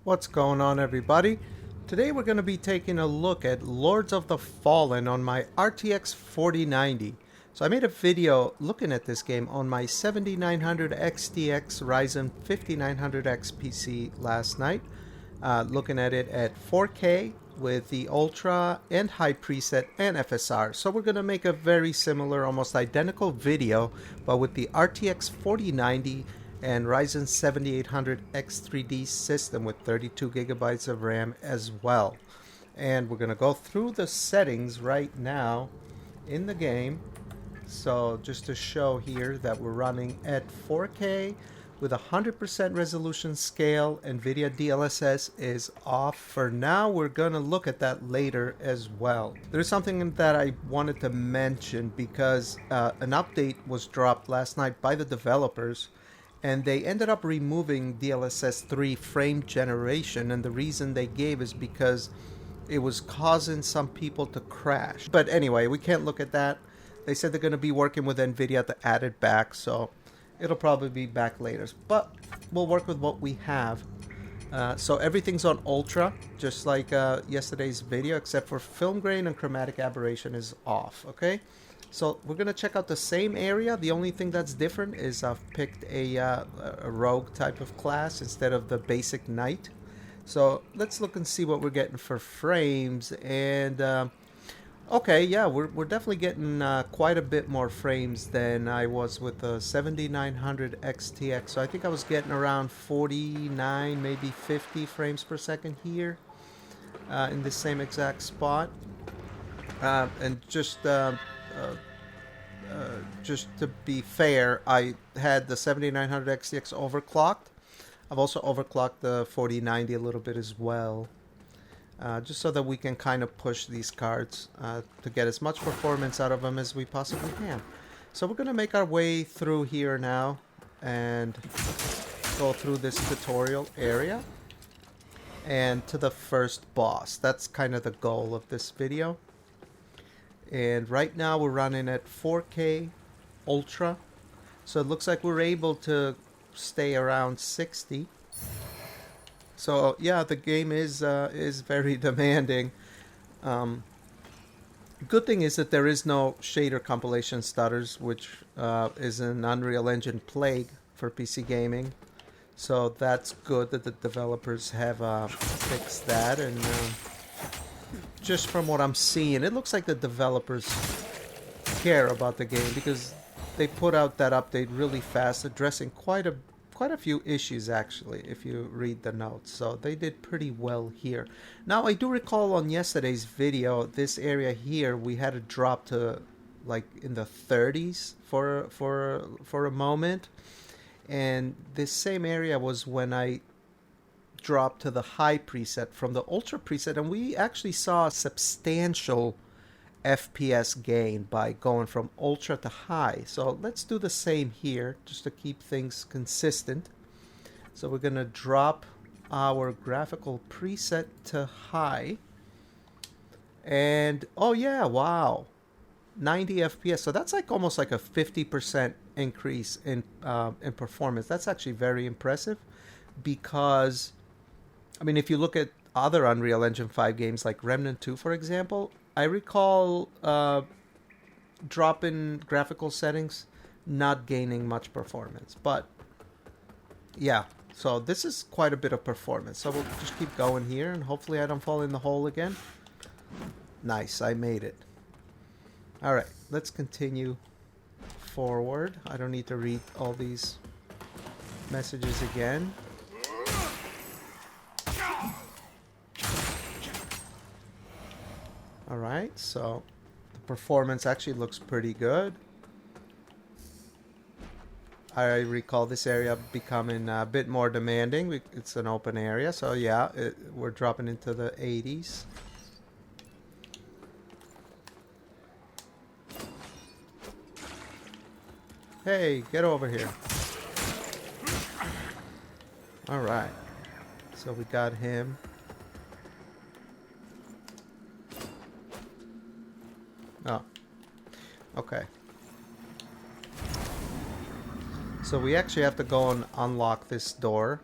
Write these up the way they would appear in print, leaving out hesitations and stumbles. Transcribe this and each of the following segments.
What's going on, everybody? Today we're going to be taking a look at Lords of the Fallen on my RTX 4090. So I made a video looking at this game on my 7900 XTX Ryzen 5900X PC last night, looking at it at 4K with the Ultra and High preset and FSR. So we're going to make a very similar, almost identical video, but with the RTX 4090 and Ryzen 7800 X3D system with 32 gigabytes of RAM as well. And we're going to go through the settings right now in the game. So just to show here that we're running at 4K with 100% resolution scale. NVIDIA DLSS is off for now. We're going to look at that later as well. There's something that I wanted to mention because an update was dropped last night by the developers, and they ended up removing DLSS 3 frame generation, and the reason they gave is because it was causing some people to crash. But anyway, we can't look at that. They said they're going to be working with NVIDIA to add it back, so it'll probably be back later. But we'll work with what we have. So everything's on Ultra, just like yesterday's video, except for film grain and chromatic aberration is off, okay? So we're going to check out the same area. The only thing that's different is I've picked a rogue type of class instead of the basic knight. So let's look and see what we're getting for frames. And okay, yeah, we're definitely getting quite a bit more frames than I was with the 7900 XTX. So I think I was getting around 49, maybe 50 frames per second here in the same exact spot. And just to be fair, I had the 7900 XTX overclocked. I've also overclocked the 4090 a little bit as well, just so that we can kind of push these cards to get as much performance out of them as we possibly can. So we're going to make our way through here now and go through this tutorial area and to the first boss. That's kind of the goal of this video. And right now we're running at 4K Ultra, so it looks like we're able to stay around 60. So yeah, the game is very demanding. Good thing is that there is no shader compilation stutters, which is an Unreal Engine plague for PC gaming. So that's good that the developers have fixed that. And just from what I'm seeing, it looks like the developers care about the game because they put out that update really fast, addressing quite a few issues actually, if you read the notes. So they did pretty well here. Now I do recall on yesterday's video, this area here, we had a drop to like in the 30s for a moment, and this same area was when I drop to the high preset from the ultra preset, and we actually saw a substantial FPS gain by going from ultra to high. So let's do the same here just to keep things consistent. So we're gonna drop our graphical preset to high, and oh yeah, wow, 90 FPS. So that's like almost like a 50% increase in performance. That's actually very impressive, because I mean, if you look at other Unreal Engine 5 games like Remnant 2, for example, I recall dropping graphical settings, not gaining much performance. But yeah, so this is quite a bit of performance. So we'll just keep going here, and hopefully I don't fall in the hole again. Nice, I made it. All right, let's continue forward. I don't need to read all these messages again. Alright, so the performance actually looks pretty good. I recall this area becoming a bit more demanding. It's an open area, so yeah, we're dropping into the 80s. Hey, get over here. Alright, so we got him. Oh, okay. So we actually have to go and unlock this door.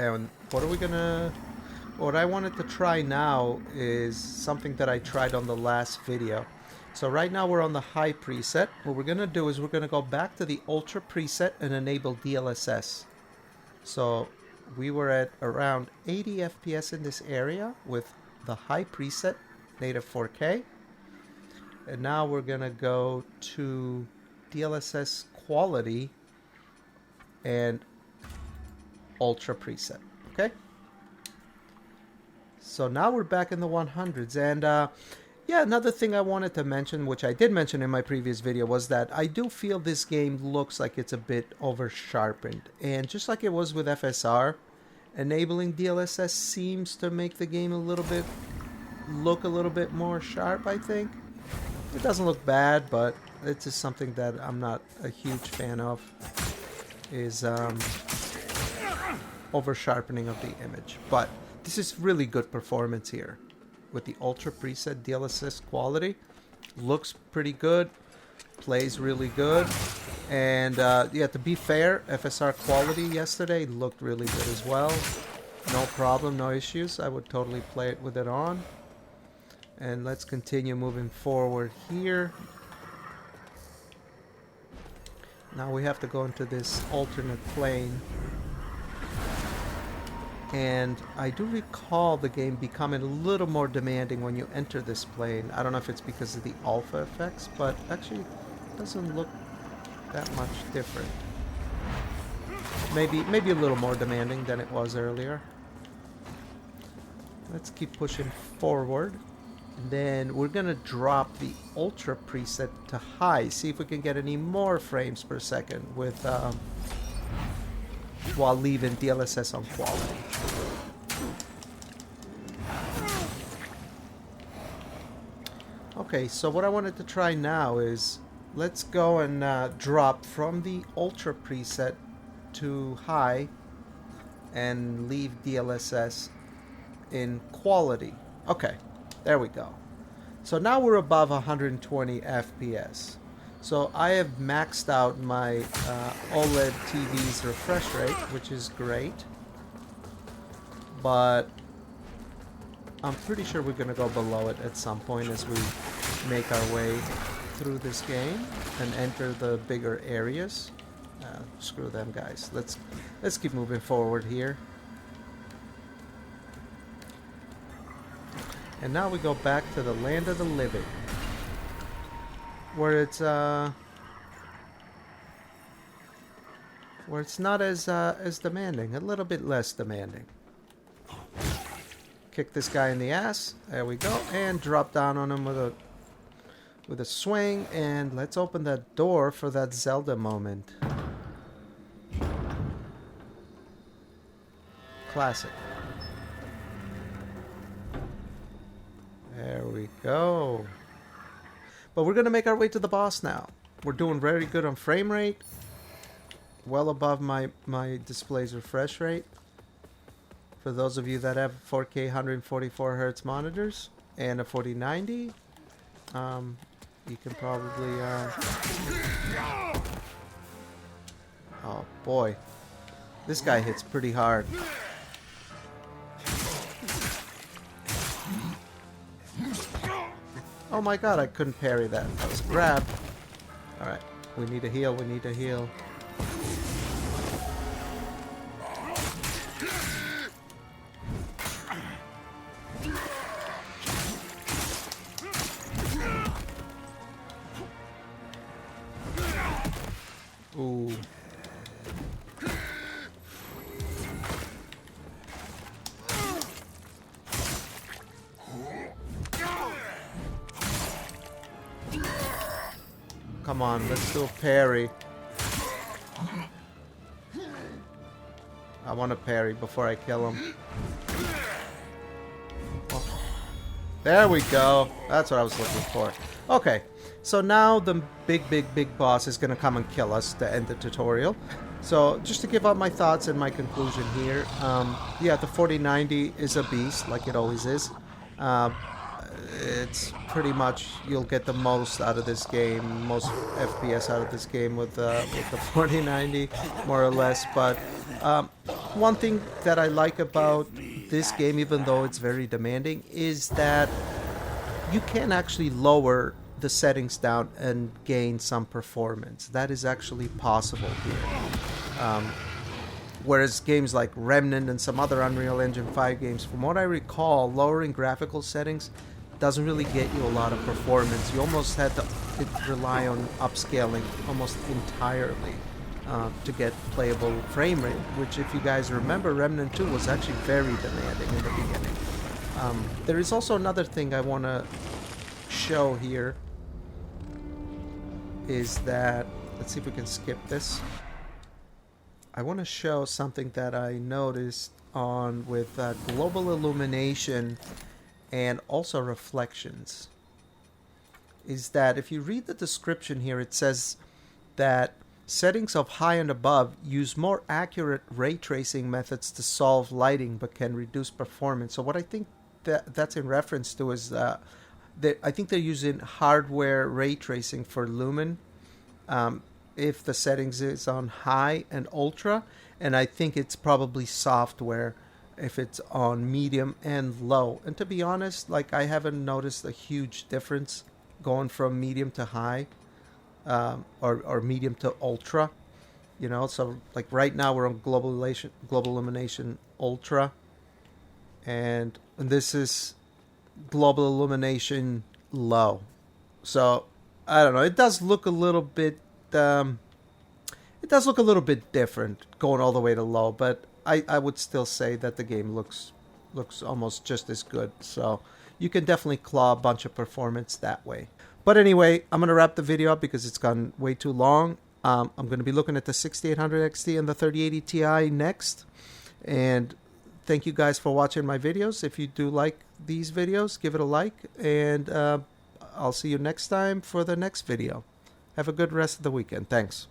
And what I wanted to try now is something that I tried on the last video. So right now we're on the high preset. What we're gonna do is we're gonna go back to the ultra preset and enable DLSS. So we were at around 80 FPS in this area with the high preset, native 4K. And now we're gonna go to DLSS quality and ultra preset. Okay. So now we're back in the 100s, and yeah, another thing I wanted to mention, which I did mention in my previous video, was that I do feel this game looks like it's a bit over sharpened, and just like it was with FSR, enabling DLSS seems to make the game look a little bit more sharp. I think it doesn't look bad, but it's just something that I'm not a huge fan of, is over sharpening of the image. But this is really good performance here with the ultra preset DLSS quality. Looks pretty good, plays really good, and yeah, to be fair, FSR quality yesterday looked really good as well. No problem, no issues. I would totally play it with it on. And let's continue moving forward here. Now we have to go into this alternate plane. And I do recall the game becoming a little more demanding when you enter this plane. I don't know if it's because of the alpha effects, but actually it doesn't look that much different. Maybe a little more demanding than it was earlier. Let's keep pushing forward. And then we're gonna drop the ultra preset to high. See if we can get any more frames per second with while leaving DLSS on quality. Okay, so what I wanted to try now is let's go and drop from the ultra preset to high and leave DLSS in quality. Okay, there we go. So now we're above 120 FPS. So I have maxed out my OLED TV's refresh rate, which is great. But I'm pretty sure we're going to go below it at some point as we make our way through this game and enter the bigger areas. Screw them, guys. Let's keep moving forward here. And now we go back to the land of the living, where it's not as demanding, a little bit less demanding. Kick this guy in the ass. There we go, and drop down on him with a swing. And let's open that door for that Zelda moment. Classic. There we go. But we're going to make our way to the boss now. We're doing very good on frame rate. Well above my display's refresh rate. For those of you that have 4K 144 Hz monitors and a 4090, you can probably... Oh boy. This guy hits pretty hard. Oh my god, I couldn't parry that. That was a grab. Alright, we need to heal, we need to heal. Ooh. Come on, let's do a parry. I want to parry before I kill him. Oh. There we go. That's what I was looking for. Okay, so now the big boss is going to come and kill us to end the tutorial. So just to give out my thoughts and my conclusion here. Yeah, the 4090 is a beast, like it always is. It's pretty much, you'll get the most out of this game, most FPS out of this game with the 4090, more or less. But one thing that I like about this game, even though it's very demanding, is that you can actually lower the settings down and gain some performance. That is actually possible here. Whereas games like Remnant and some other Unreal Engine 5 games, from what I recall, lowering graphical settings doesn't really get you a lot of performance. You almost had to rely on upscaling almost entirely to get playable frame rate, which, if you guys remember, Remnant 2 was actually very demanding in the beginning. There is also another thing I want to show here, is that, let's see if we can skip this. I want to show something that I noticed on with global illumination and also reflections, is that if you read the description here, it says that settings of high and above use more accurate ray tracing methods to solve lighting but can reduce performance. So what I think that's in reference to is I think they're using hardware ray tracing for lumen if the settings is on high and ultra, and I think it's probably software if it's on medium and low. And to be honest, like, I haven't noticed a huge difference going from medium to high or medium to ultra, you know. So like right now we're on global illumination ultra, and this is global illumination low. So I don't know, it does look a little bit different going all the way to low, but I would still say that the game looks almost just as good. So you can definitely claw a bunch of performance that way. But anyway, I'm going to wrap the video up because it's gone way too long. I'm going to be looking at the 6800 XT and the 3080 Ti next. And thank you guys for watching my videos. If you do like these videos, give it a like. And I'll see you next time for the next video. Have a good rest of the weekend. Thanks.